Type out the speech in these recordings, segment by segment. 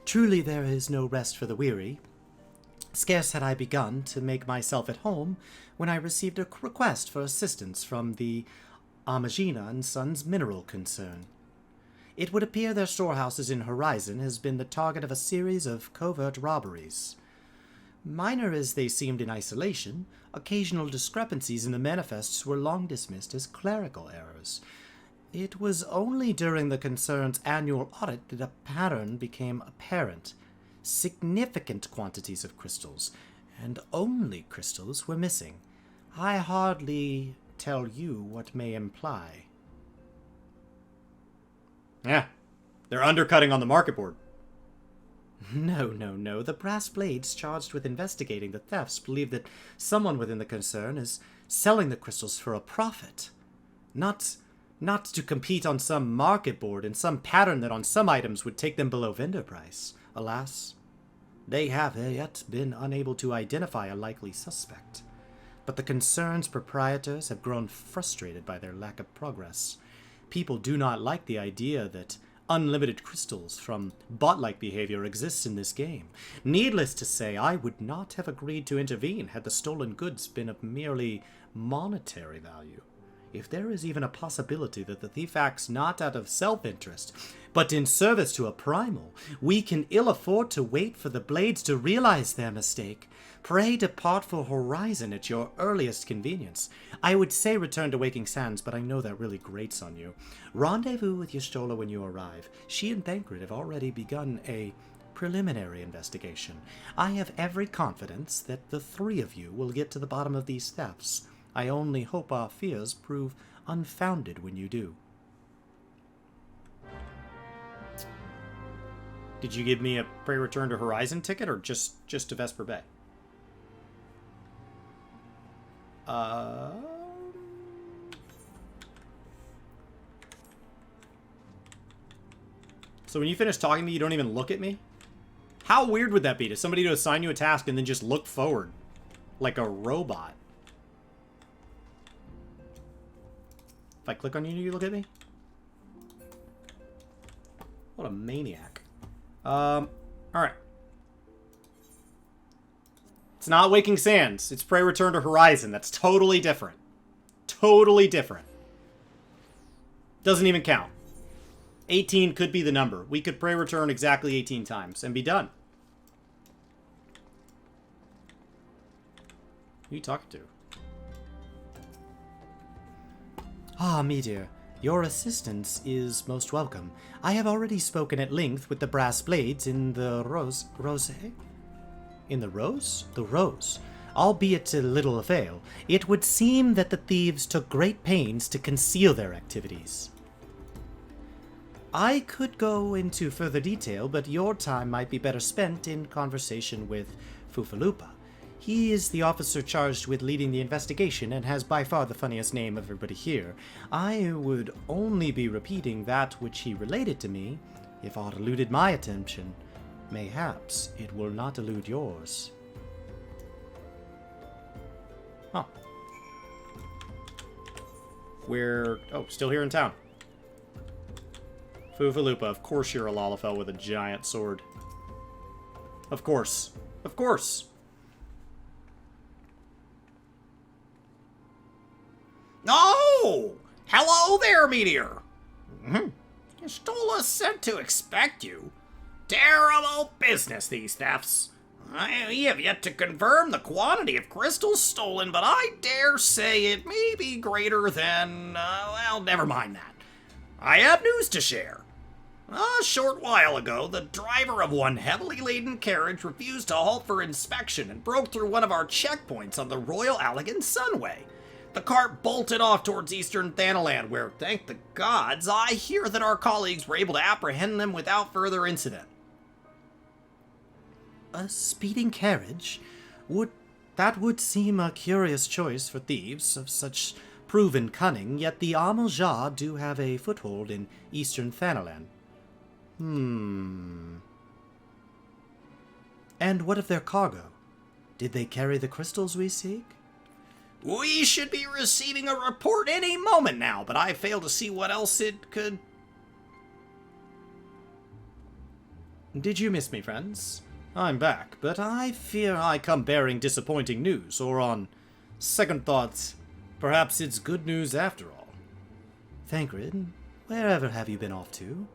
Truly there is no rest for the weary. Scarce had I begun to make myself at home when I received a request for assistance from the Amagina and Sons mineral concern. It would appear their storehouses in Horizon has been the target of a series of covert robberies. Minor as they seemed in isolation, occasional discrepancies in the manifests were long dismissed as clerical errors. It was only during the concern's annual audit that a pattern became apparent. Significant quantities of crystals, and only crystals, were missing. I hardly tell you what may imply. Yeah, they're undercutting on the market board. No. The brass blades charged with investigating the thefts believe that someone within the concern is selling the crystals for a profit. Not to compete on some market board in some pattern that on some items would take them below vendor price. Alas, they have yet been unable to identify a likely suspect. But the concern's proprietors have grown frustrated by their lack of progress. People do not like the idea that unlimited crystals from bot-like behavior exists in this game. Needless to say, I would not have agreed to intervene had the stolen goods been of merely monetary value. If there is even a possibility that the thief acts not out of self-interest, but in service to a primal, we can ill afford to wait for the blades to realize their mistake. Pray depart for Horizon at your earliest convenience. I would say return to Waking Sands, but I know that really grates on you. Rendezvous with Y'shtola when you arrive. She and Thancred have already begun a preliminary investigation. I have every confidence that the three of you will get to the bottom of these thefts. I only hope our fears prove unfounded when you do. Did you give me a pre-return to Horizon ticket, or just to Vesper Bay? So when you finish talking to me, you don't even look at me? How weird would that be, to somebody to assign you a task and then just look forward like a robot? If I click on you, you look at me? What a maniac. Alright. It's not Waking Sands. It's Prey Return to Horizon. That's totally different. Totally different. Doesn't even count. 18 could be the number. We could Prey Return exactly 18 times and be done. Who are you talking to? Ah, Meteor, your assistance is most welcome. I have already spoken at length with the brass blades in the Rose? In the Rose? The Rose. Albeit to little avail, it would seem that the thieves took great pains to conceal their activities. I could go into further detail, but your time might be better spent in conversation with Fufalupa. He is the officer charged with leading the investigation and has by far the funniest name of everybody here. I would only be repeating that which he related to me if aught eluded my attention. Mayhaps it will not elude yours. Huh. We're... oh, still here in town. Fufalupa, of course you're a Lalafell with a giant sword. Of course. Of course. Oh! Hello there, Meteor! Y'shtola sent to expect you. Terrible business, these thefts. We have yet to confirm the quantity of crystals stolen, but I dare say it may be greater than... well, never mind that. I have news to share. A short while ago, the driver of one heavily laden carriage refused to halt for inspection and broke through one of our checkpoints on the Royal Allegan Sunway. The cart bolted off towards eastern Thanalan, where, thank the gods, I hear that our colleagues were able to apprehend them without further incident. A speeding carriage? That would seem a curious choice for thieves of such proven cunning, yet the Amal-Jah do have a foothold in eastern Thanalan. And what of their cargo? Did they carry the crystals we seek? We should be receiving a report any moment now, but I fail to see what else it could... Did you miss me, friends? I'm back, but I fear I come bearing disappointing news, or on second thoughts, perhaps it's good news after all. Thancred, wherever have you been off to?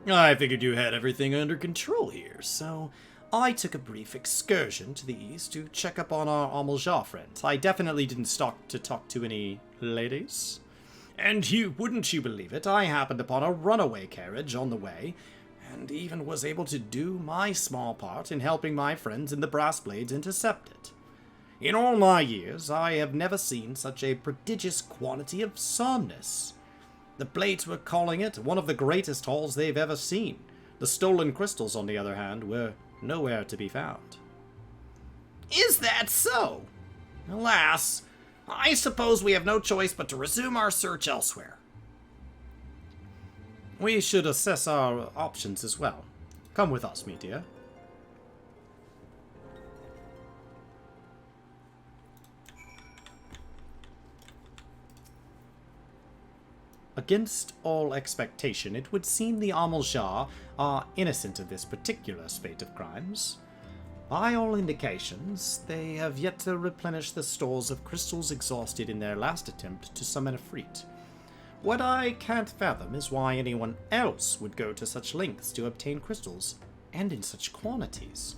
I figured you had everything under control here, so I took a brief excursion to the east to check up on our Amalja friends. I definitely didn't stop to talk to any ladies. And wouldn't you believe it, I happened upon a runaway carriage on the way, and even was able to do my small part in helping my friends in the Brass Blades intercept it. In all my years, I have never seen such a prodigious quantity of somnus. The Blades were calling it one of the greatest hauls they've ever seen. The stolen crystals, on the other hand, were nowhere to be found. Is that so? Alas, I suppose we have no choice but to resume our search elsewhere. We should assess our options as well. Come with us, me dear. Against all expectation, it would seem the Amalja are innocent of this particular spate of crimes. By all indications, they have yet to replenish the stores of crystals exhausted in their last attempt to summon a Efreet. What I can't fathom is why anyone else would go to such lengths to obtain crystals, and in such quantities.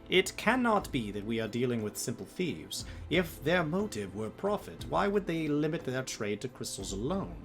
It cannot be that we are dealing with simple thieves. If their motive were profit, why would they limit their trade to crystals alone?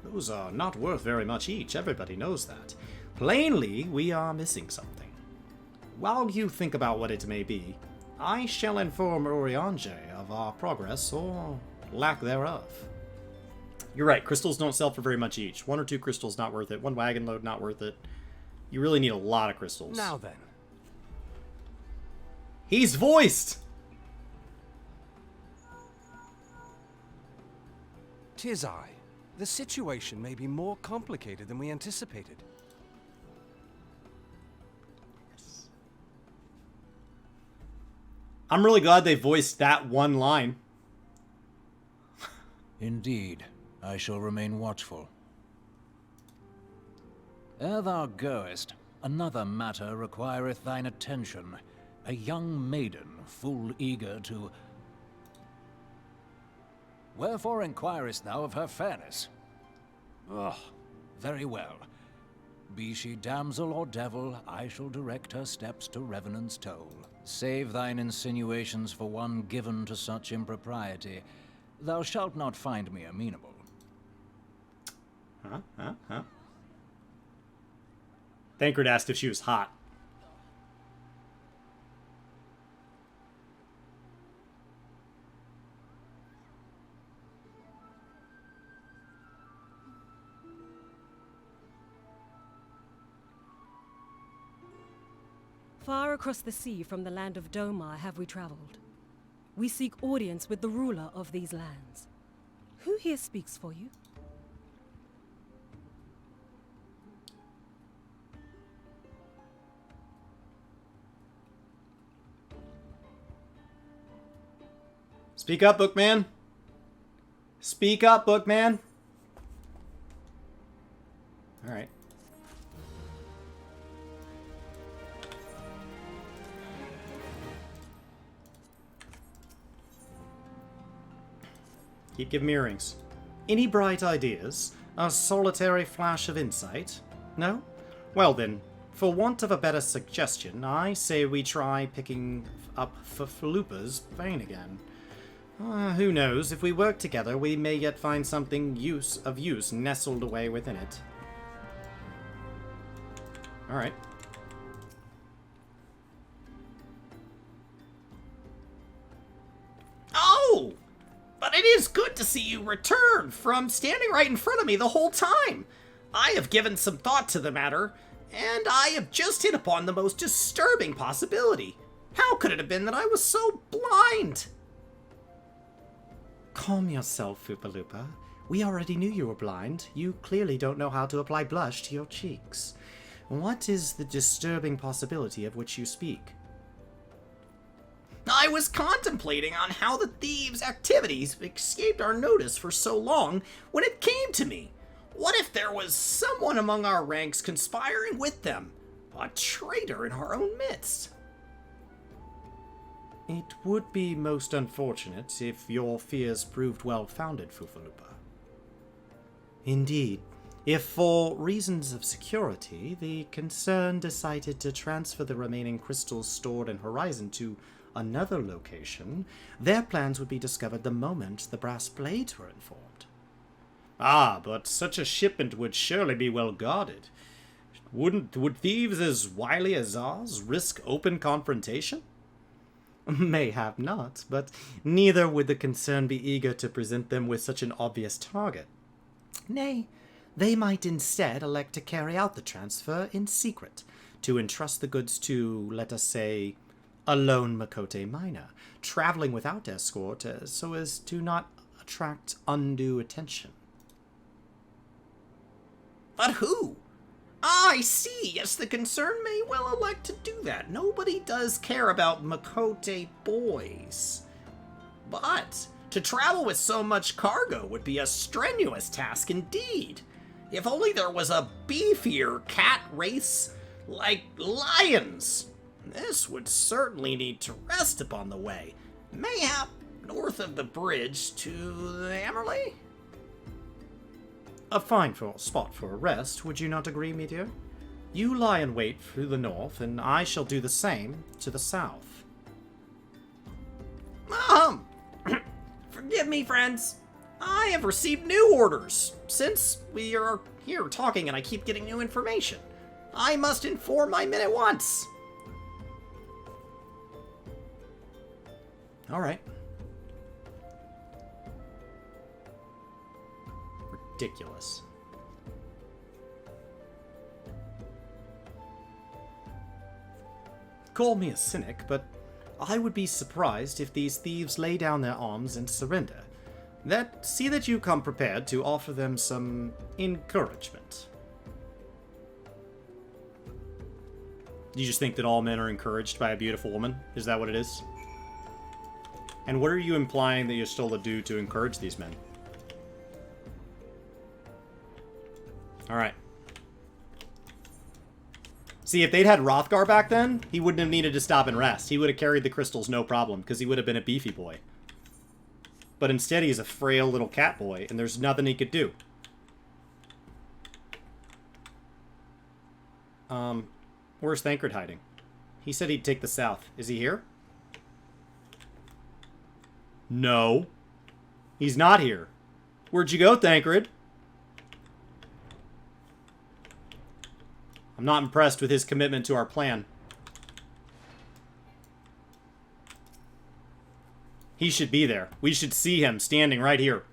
Those are not worth very much each, everybody knows that. Plainly, we are missing something. While you think about what it may be, I shall inform Oriange of our progress, or lack thereof. You're right, crystals don't sell for very much each. 1 or 2 crystals not worth it. 1 wagon load not worth it. You really need a lot of crystals. Now then. He's voiced! 'Tis I. The situation may be more complicated than we anticipated. I'm really glad they voiced that one line. Indeed, I shall remain watchful. Ere thou goest, another matter requireth thine attention. A young maiden, full eager to... Wherefore inquirest thou of her fairness? Oh, very well. Be she damsel or devil, I shall direct her steps to Revenant's toll. Save thine insinuations for one given to such impropriety. Thou shalt not find me amenable. Thancred asked if she was hot. Far across the sea from the land of Domar have we traveled. We seek audience with the ruler of these lands. Who here speaks for you? Speak up, Bookman. Speak up, Bookman. All right. Keep giving me earrings. Any bright ideas? A solitary flash of insight? No? Well then, for want of a better suggestion, I say we try picking up Falupa's vein again. Who knows, if we work together, we may yet find something of use nestled away within it. Alright. Oh! But it is good to see you return from standing right in front of me the whole time. I have given some thought to the matter, and I have just hit upon the most disturbing possibility. How could it have been that I was so blind? Calm yourself, Fupalupa. We already knew you were blind. You clearly don't know how to apply blush to your cheeks. What is the disturbing possibility of which you speak? I was contemplating on how the thieves' activities escaped our notice for so long when it came to me. What if there there was someone among our ranks conspiring with them. A traitor in our own midst. It would be most unfortunate if your fears proved well-founded, Fufalupa. Indeed, if for reasons of security, the concern decided to transfer the remaining crystals stored in Horizon to another location, their plans would be discovered the moment the brass blades were informed. Ah, but such a shipment would surely be well guarded. Would thieves as wily as ours risk open confrontation? Mayhap not, but neither would the concern be eager to present them with such an obvious target. Nay, they might instead elect to carry out the transfer in secret, to entrust the goods to, let us say, a lone Makote miner, traveling without escort so as to not attract undue attention. But who? Ah, I see. Yes, the concern may well elect to do that. Nobody does care about Makote boys. But to travel with so much cargo would be a strenuous task indeed. If only there was a beefier cat race like lions. This would certainly need to rest upon the way. Mayhap north of the bridge to the Amerley? A fine spot for a rest, would you not agree, Meteor? You lie in wait through the north, and I shall do the same to the south. Forgive me, friends. I have received new orders. Since we are here talking and I keep getting new information, I must inform my men at once. All right. Ridiculous. Call me a cynic, but I would be surprised if these thieves lay down their arms and surrender. See that you come prepared to offer them some encouragement. You just think that all men are encouraged by a beautiful woman? Is that what it is? And what are you implying that you're still to do to encourage these men? Alright. See, if they'd had Hrothgar back then, he wouldn't have needed to stop and rest. He would have carried the crystals no problem, because he would have been a beefy boy. But instead, he's a frail little cat boy, and there's nothing he could do. Where's Thancred hiding? He said he'd take the south. Is he here? No. He's not here. Where'd you go, Thancred? I'm not impressed with his commitment to our plan. He should be there. We should see him standing right here.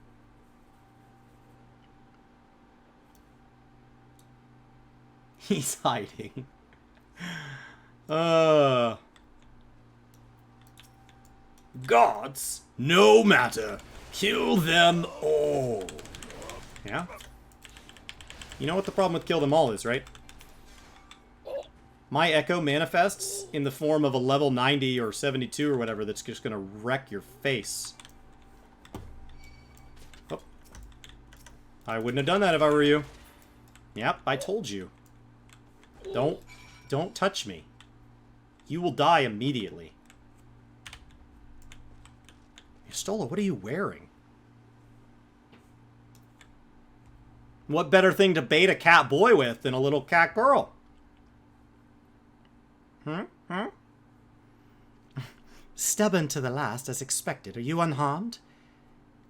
He's hiding. Gods, no matter. Kill them all. Yeah? You know what the problem with kill them all is, right? My Echo manifests in the form of a level 90 or 72 or whatever that's just going to wreck your face. Oh. I wouldn't have done that if I were you. Yep, I told you. Don't touch me. You will die immediately. Stola, what are you wearing? What better thing to bait a cat boy with than a little cat girl? Stubborn to the last, as expected. Are you unharmed?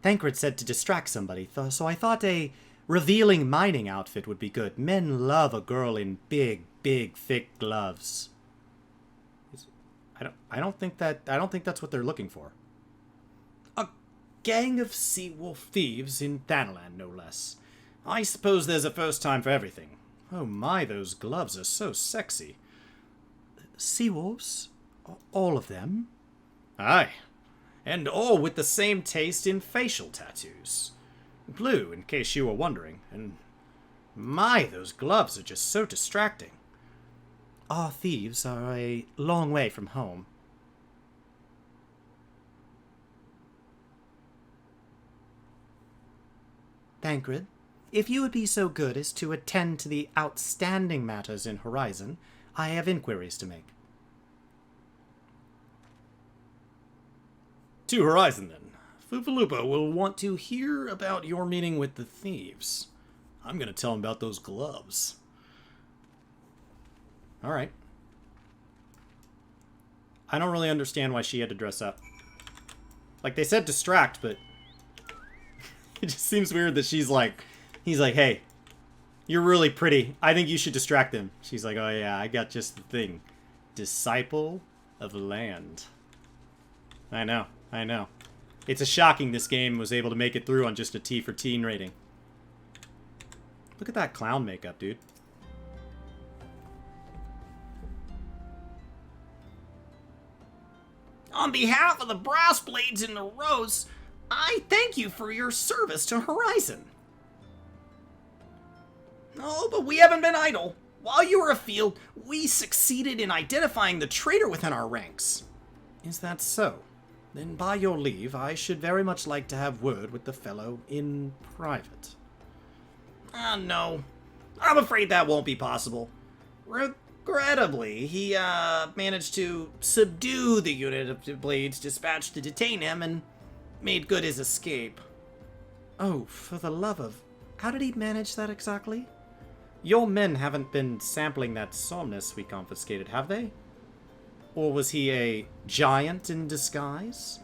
Thancred said to distract somebody, so I thought a revealing mining outfit would be good. Men love a girl in big, thick gloves. I don't think that's what they're looking for. A gang of sea wolf thieves in Thanalan, no less. I suppose there's a first time for everything. Oh my, those gloves are so sexy. Sea wolves? All of them? Aye. And all with the same taste in facial tattoos. Blue, in case you were wondering. And my, those gloves are just so distracting. Our thieves are a long way from home. Thancred, if you would be so good as to attend to the outstanding matters in Horizon, I have inquiries to make. To Horizon, then. Fufalupa will want to hear about your meeting with the thieves. I'm gonna tell him about those gloves. Alright. I don't really understand why she had to dress up. Like, they said distract, but... it just seems weird that she's like... He's like, hey, you're really pretty. I think you should distract them. She's like, oh yeah, I got just the thing. Disciple of Land. I know. It's a shocking this game was able to make it through on just a T for teen rating. Look at that clown makeup, dude. On behalf of the brass blades in the rows, I thank you for your service to Horizon. Oh, but we haven't been idle. While you were afield, we succeeded in identifying the traitor within our ranks. Is that so? Then by your leave, I should very much like to have word with the fellow in private. No. I'm afraid that won't be possible. Regrettably, he managed to subdue the unit of blades dispatched to detain him and made good his escape. Oh, for the love of... How did he manage that exactly? Your men haven't been sampling that somnus we confiscated, have they? Or was he a giant in disguise?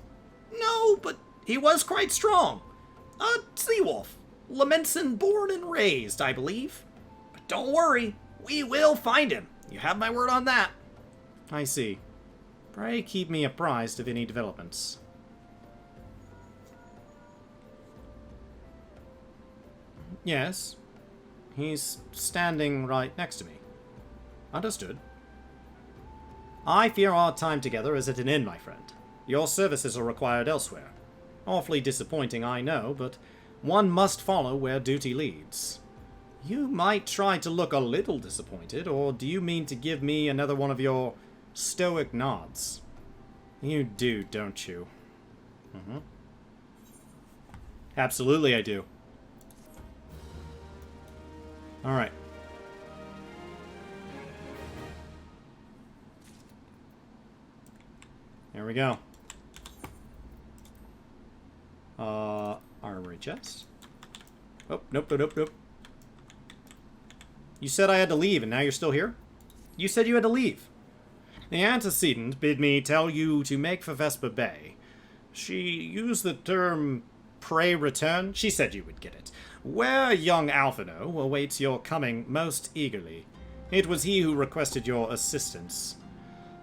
No, but he was quite strong. A sea wolf. Lamenson born and raised, I believe. But don't worry, we will find him. You have my word on that. I see. Pray keep me apprised of any developments. Yes. He's standing right next to me. Understood. I fear our time together is at an end, my friend. Your services are required elsewhere. Awfully disappointing, I know, but one must follow where duty leads. You might try to look a little disappointed, or do you mean to give me another one of your stoic nods? You do, don't you? Mm-hmm. Absolutely I do. Alright. There we go. Armory chest. Oh, nope. You said I had to leave, and now you're still here? You said you had to leave. The antecedent bid me tell you to make for Vespa Bay. She used the term pray return. She said you would get it. Where young Alphino awaits your coming most eagerly. It was he who requested your assistance.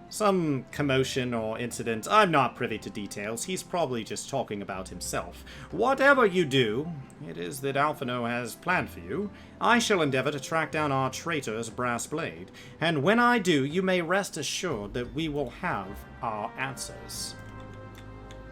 Some commotion or incident, I'm not privy to details. He's probably just talking about himself. Whatever you do, it is that Alphino has planned for you. I shall endeavor to track down our traitor's brass blade, and when I do, you may rest assured that we will have our answers.